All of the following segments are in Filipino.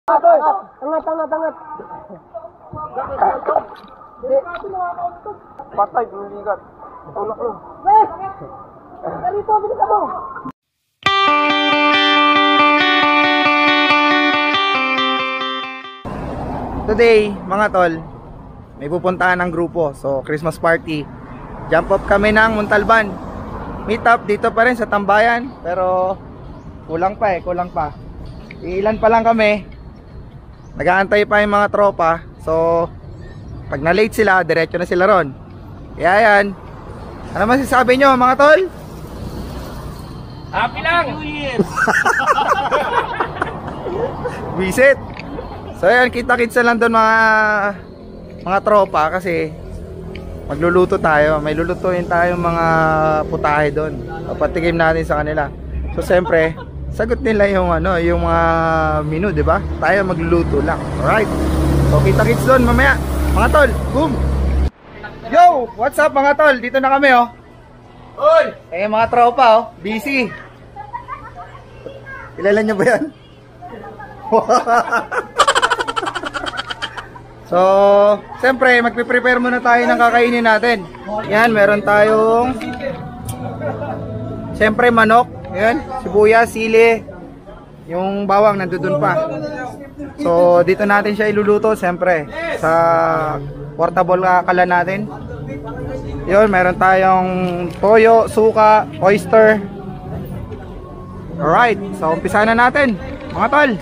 Angat. Patay, bumigat. Tulak lang. Wes! Dito, bilis ako. Today, mga tol, may pupuntahan ng grupo. So, Christmas party. Jump up kami ng Montalban. Meet up dito pa rin sa Tambayan. Pero, kulang pa. Ilan pa lang kami. Nag-aantay pa yung mga tropa. So, pag na-late sila, diretso na sila ron. Kaya yan. Ano masasabi nyo, mga tol? Happy lang! New Year! Visit! So yan, kita-kits na lang doon mga tropa kasi magluluto tayo. May lulutuin tayong mga putahe doon. Papatikim natin sa kanila. So siyempre, sagot nila yung yung mga menu, 'di ba? Tayo magluluto lang. Alright. So kita-kits doon mamaya. Mga tol, boom. Yo, what's up mga tol? Dito na kami oh. Oy, mga tropa oh, busy. Kilala niyo ba 'yan? So, siyempre, magpe-prepare muna tayo ng kakainin natin. Yan, meron tayong siyempre manok, yan, sibuyas, sili, yung bawang nandoon pa. So, dito natin siya iluluto, siyempre, sa portable kalan natin. Yun, meron tayong toyo, suka, oyster. Alright, so umpisa na natin, mga tol.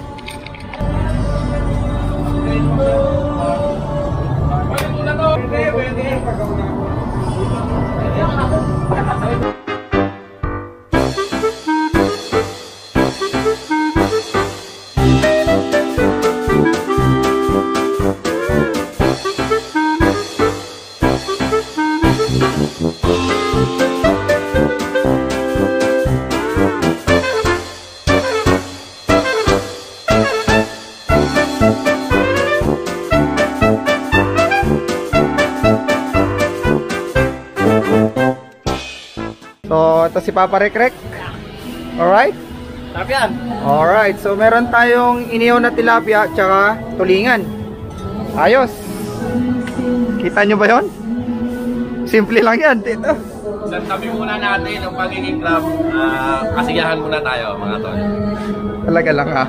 So, ito si Papa Rekrek. Alright? Tapyan. Alright, so meron tayong inihaw na tilapia tsaka tulingan. Ayos. Kita nyo ba yon? Simple lang yan, tito. Santabi muna natin ang pagiging club. Kasiyahan muna tayo, mga tol. Talaga lang ha.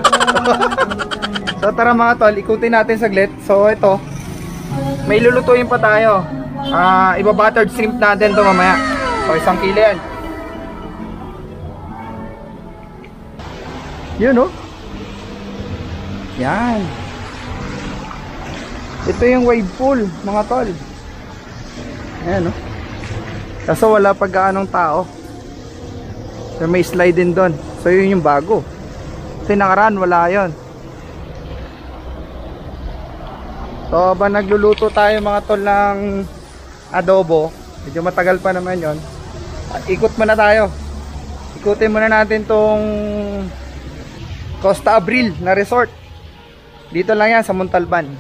So tara mga tol, ikutin natin saglit. So ito, may lulutuin pa tayo. Iba-buttered shrimp natin to mamaya. So 1 kilo yan. Yun oh. Yan. Ito yung wave pool mga tol. Ayan oh. Kaso wala pa gaanong tao. So may slide din doon. So yun yung bago. Kasi nakaraan wala yon. So habang nagluluto tayo mga tol ng adobo, medyo matagal pa naman yon. Ikot muna tayo. Ikutin muna natin tong Costa Abril na resort. Dito lang yan sa Montalban.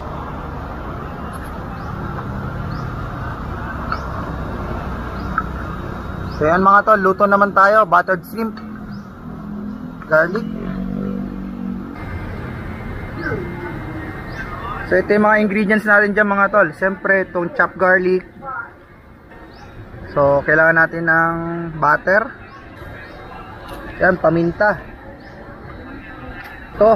So yan mga tol, luto naman tayo. Buttered shrimp, garlic. So ito yung mga ingredients natin dyan mga tol. Siyempre itong chopped garlic. So kailangan natin ng butter. Yan, paminta. Ito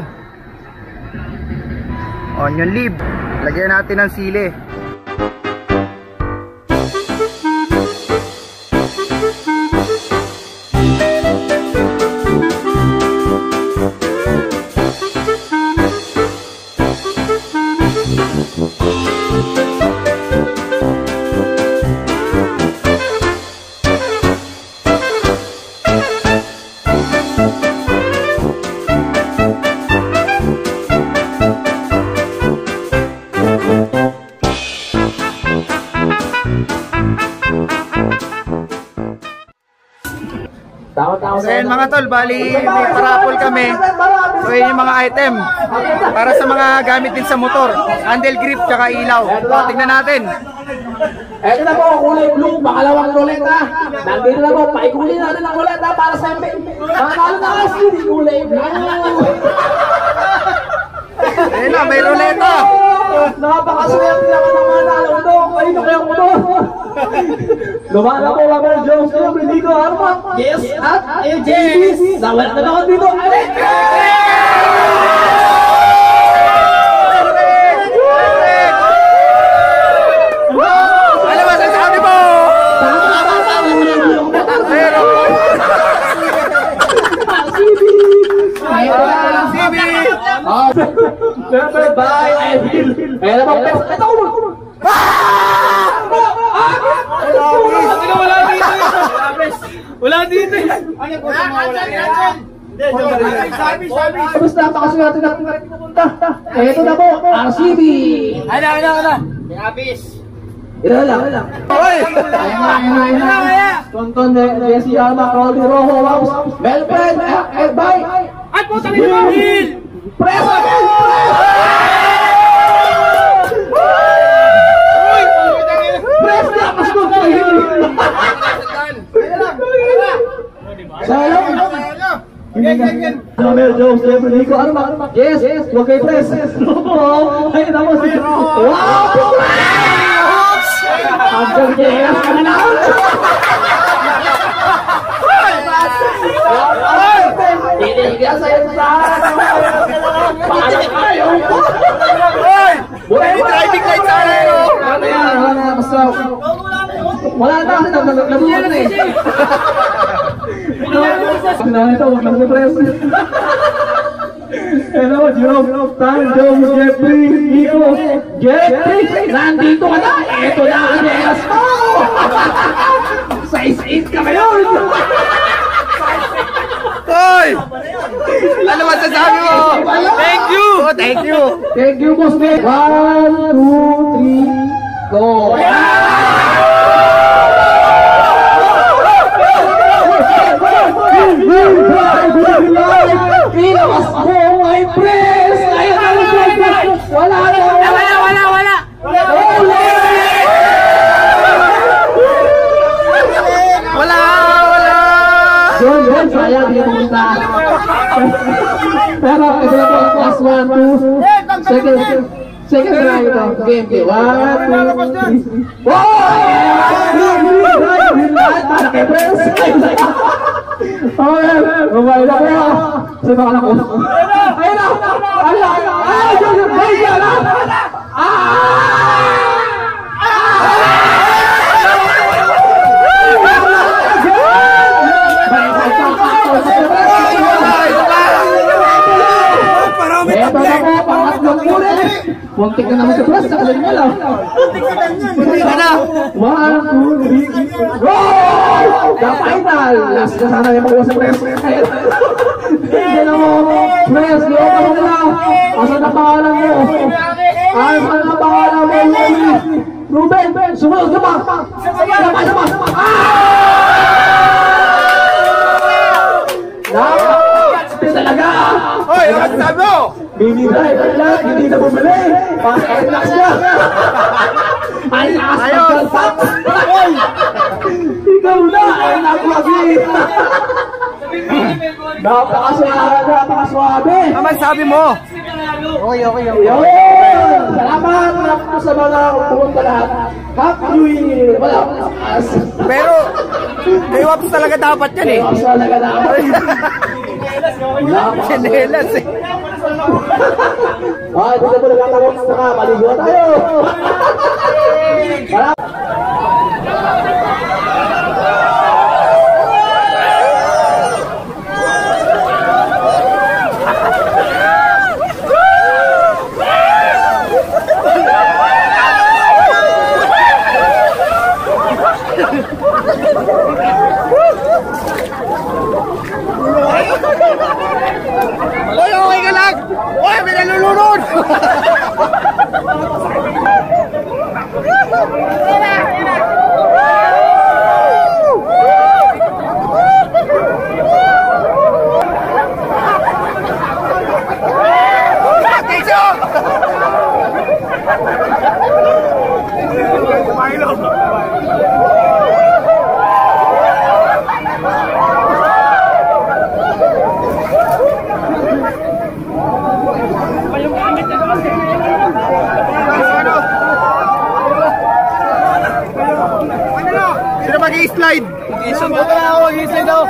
onion leaf. Lagyan natin ng sili. So yun mga tol, bali may parapol kami. So yun yung mga item para sa mga gamit din sa motor. Handle grip tsaka ilaw. So tignan natin. Eto na po, kulay blue, pangalawang ruleta. Nandito na po, paikunin natin ang ruleta para sa MP. Panalo na kasi, kulay blue. may ruleta. Napakaswerte naman ng mga nalalo. Kanino kaya ko to? Lumala po Ramel Jones kayo, Benito Arma. Yes, at AJB. Nawala na ako dito. Ano ba sasabi mo? Pero bye, Edil. Ayan na ba? Ito ko. Wala dito. Basta napakaswerte natin pupunta. Ito na po, RCB. Ano. Ito lang. Hoy! Ayun na. Tonton, Jesse Alma, Rolly Rojo, Melfred, bye. Ay, puta rin mo! Preso! Preso na! Kasunod ko yun! Sayang! Ramel Jones, Nico, ano ba? Yes, huwag kayo press! Ayun na mo si... Wow! Hanggang yes ka na lang! Tinigas sa'yo sa... Paano kayo? Hoy! May driving light sana yun, oh! Wala na, basta... Wala na kasi nabuhan na eh. Sinahan ito, huwag lang sa press. Hello, Jerome, Tan, Jones, Jeffrey, Nico, Jeffrey! Nandito ka na! Ito na ang yes mo! 6'8 ka ngayon! Hoy! Ano ba sasabi mo? Thank you! Oh, thank you! Thank you, Boss Ben. 1, 2, 3, go! Pinawas mo ay press! Ayun ang press! Wala na! Wala! Wala! John, sayang di pumunta. Pero ito na po ang class 1, 2, second try ito. Game, 1, 2, 3. Wow! Para kay press! Okay, babae na po. Sa mga anak ko. Ayun na! Ayun na! Ito na po, pangatlong ulit. Muntik na naman sa plus, sa kalang nila. Muntik na! 1, 2, 3, go! The final! Last na sana yung mga sa press. Hindi na mo, press, di ako pa nila. Asan na pangalan mo? Asan na pangalan mo, Ruben? Sumunod ka pa! Sama! Napakatsi talaga! Hoy! Ano ba sasabi mo? Mini drive ang lahat, hindi na bumili! Relax ka! Ay, lakas pagkalpak! Ikaw na! Ay, nakwagi! Napakaswabe! Ano ba sabi mo? Okay. Yun! Salamat po sa mga pumunta lahat! Happy! Wala akong lakas! Pero, may waps talaga dapat yan eh. Waps talaga dapat! Sinelas eh. Ay, dito po nagkatapos na ka, maligo tayo! Hoy, okay ka lang! Hoy, may nalulunod! Yung gamit na Sino mag-i-slide? Mag-slide daw.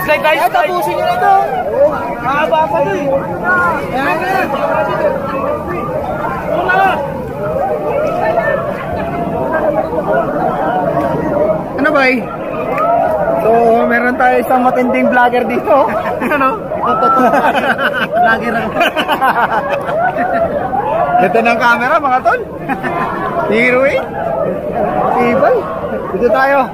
Slide tayo, slide. Tapusin nyo na ito. Mahaba pa ito eh. Ano ba eh? So, meron tayo isang matinding vlogger dito. Ano? Vlogger ako. Ito ng camera mga tol. Hero eh. Tibay. Dito tayo.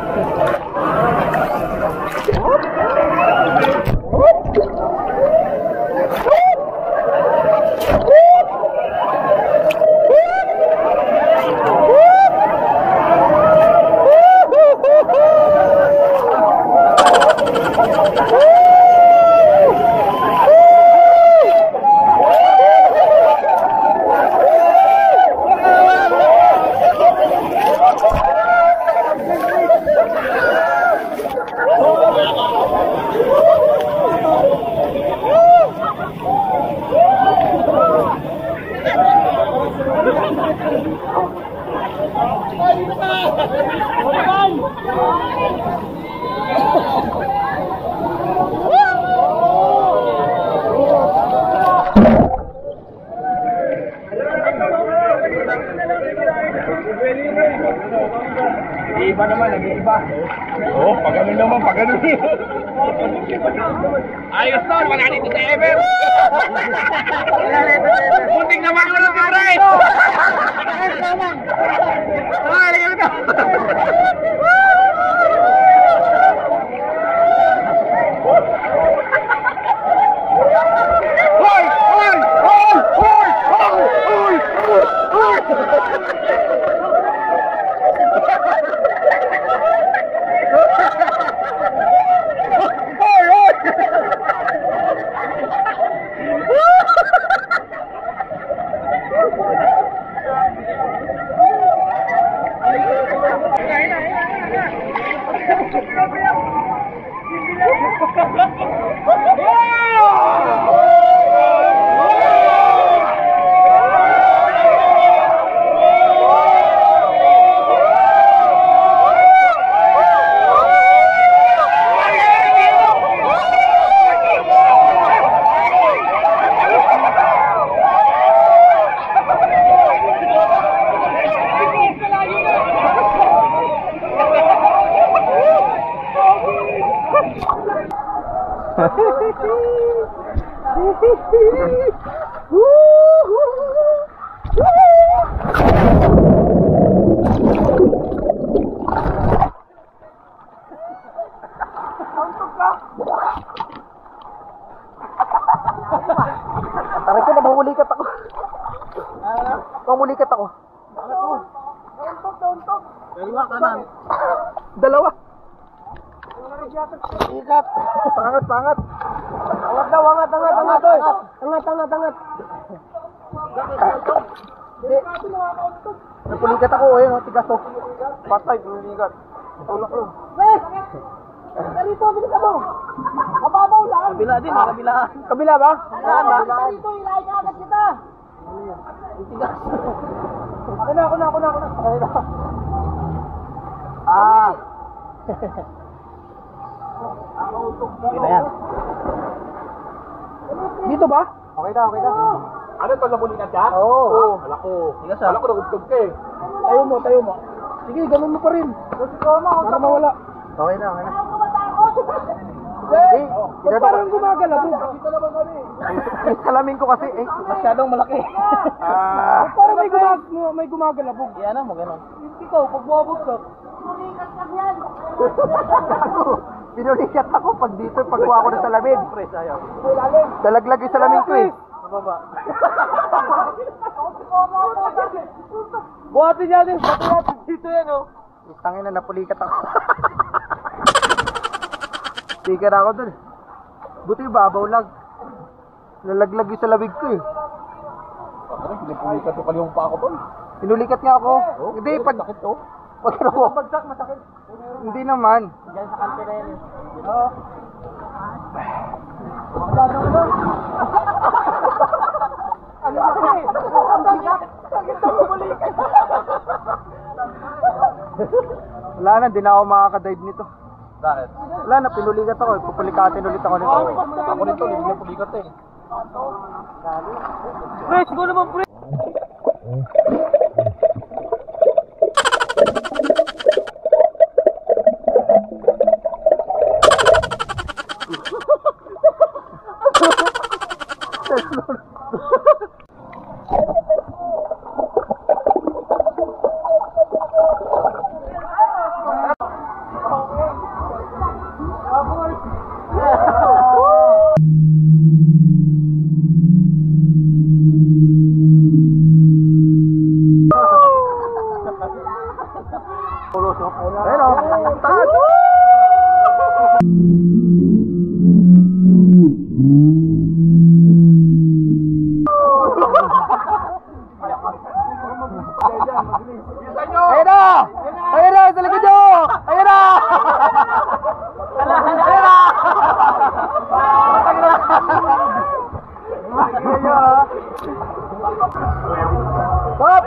Iba naman, nag-iiba. Oo, pag-ano naman, pag-ano. Ayos na, wala dito sa Ever. Munting naman ko lang si Bray. Halika dito. Hoy! Hoy! Hoy! Hoy! Hoy! Taray ko, namulikat ako. Namulikat ako. Dalawa kanan. Dalawa. Ikat. Pangat, pangat. Angat daw, angat. Angat. Napulikat ako, ayun, oh, tigas oh. Patay, pulikat. Tulak lang. Dito, bilis mo. Mababaw lang. Kabila din, kabila. Kabila ba? Dito, ilay ka agad kita. Ako na. Ah. Kita yan. Dito ba? Okay na. Ano ito, namulikat ka? Oo. Wala ko. Wala ko nagugtog ka eh. Tayo mo. Sige, ganun mo pa rin. Para mawala. Okay na. Ba't parang gumagalabog? Yung salamin ko kasi, Masyadong malaki. Parang may gumagalabog. Yan mo, gano'n. Ikaw, pag bumabagsak. Pinulikat ako pag dito, pagkuha ko ng salamin. Dalaglag yung salamin ko eh. Mababa. Buhatin niya din. Buhatin dito yan, oh. Tangin na, napulikat ako. Sticker ako dun. Buti babaw lang. Nalaglag yung salamin ko eh. Pinapulikat ko kaliyong pa ako tol. Pinulikat nga ako. Hindi, pag... Sakit to. Pag ano? Bagsak, masakit. Hindi naman. Diyan sa kante na yan eh. Oo. Wala na, di na ako makakadive nito. Bakit? Wala na, pinulikat ako. Pupulikatin ulit ako nito. Ako nito, hindi na pulikat eh. Fresh, go naman, fresh! Ayun o, taas! Ayun na! Ayun na! Sa likod nyo! Ayun na! Ayun na! Stop!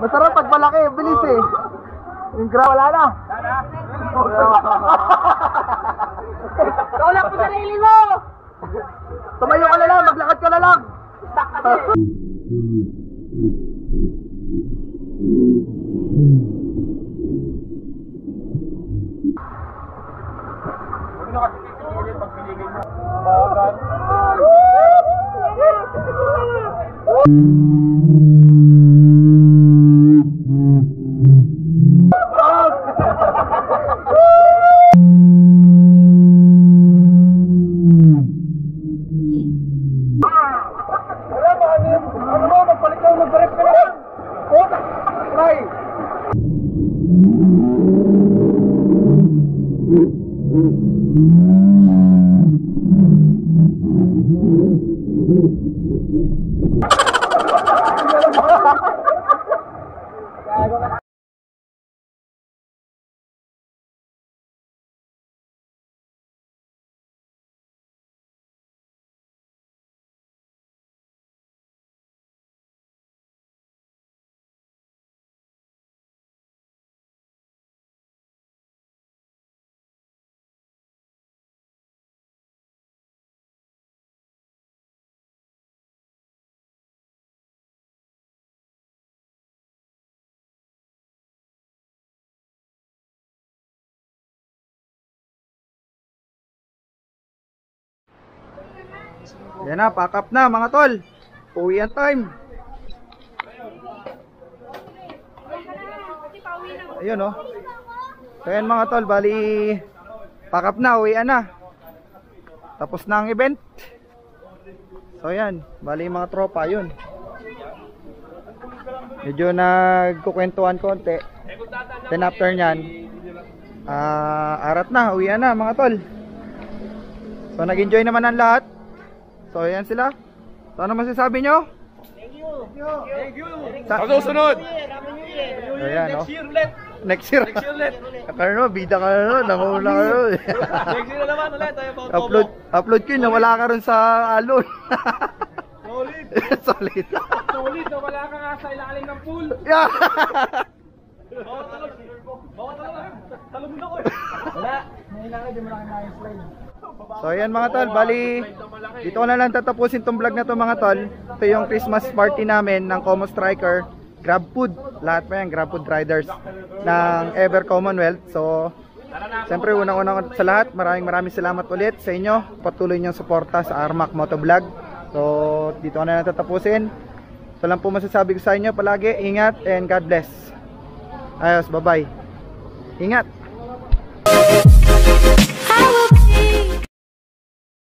Masarap pag malaki, bilis eh. Yung wala na. Tulak mo sarili mo! Tumayo ka na lang, maglakad ka na lang. Yan na, pack up na mga tol. Uwian time. Ayun oh. So yan mga tol, bali pack up na, uwian na. Tapos na ang event. So yan, bali mga tropa, yun. Medyo nagkukwentuhan konti. Then after nyan, arat na, uwian na mga tol. So nag-enjoy naman ang lahat. So yan sila. So ano masasabi nyo? Thank you! Sa susunod! Ayan, no? Next year ulit! Next year. Next year ulit! Karno, bida ka na, nanguna ka na. Next year na naman ulit! Tayo pa Upload ko yun, nawala ka rin sa alon. Solid! Solid. Solid na wala ka nga sa ilalim ng pool! Yeah. Bawat talaga! Talong na ko eh! Wala! Nahilangin, di mo lang kaya slide. So ayan mga tol, bali dito ko na lang tatapusin tong vlog na to mga tol. Ito yung Christmas party namin ng Como Striker Grab Food. Lahat pa yan, Grab Food Riders ng Ever Commonwealth. So siyempre unang-unang sa lahat, maraming salamat ulit sa inyo. Patuloy niyong suporta sa Armac Motovlog. So dito ko na lang tatapusin. So lang po masasabi ko sa inyo palagi, ingat and God bless. Ayos, bye bye. Ingat. I will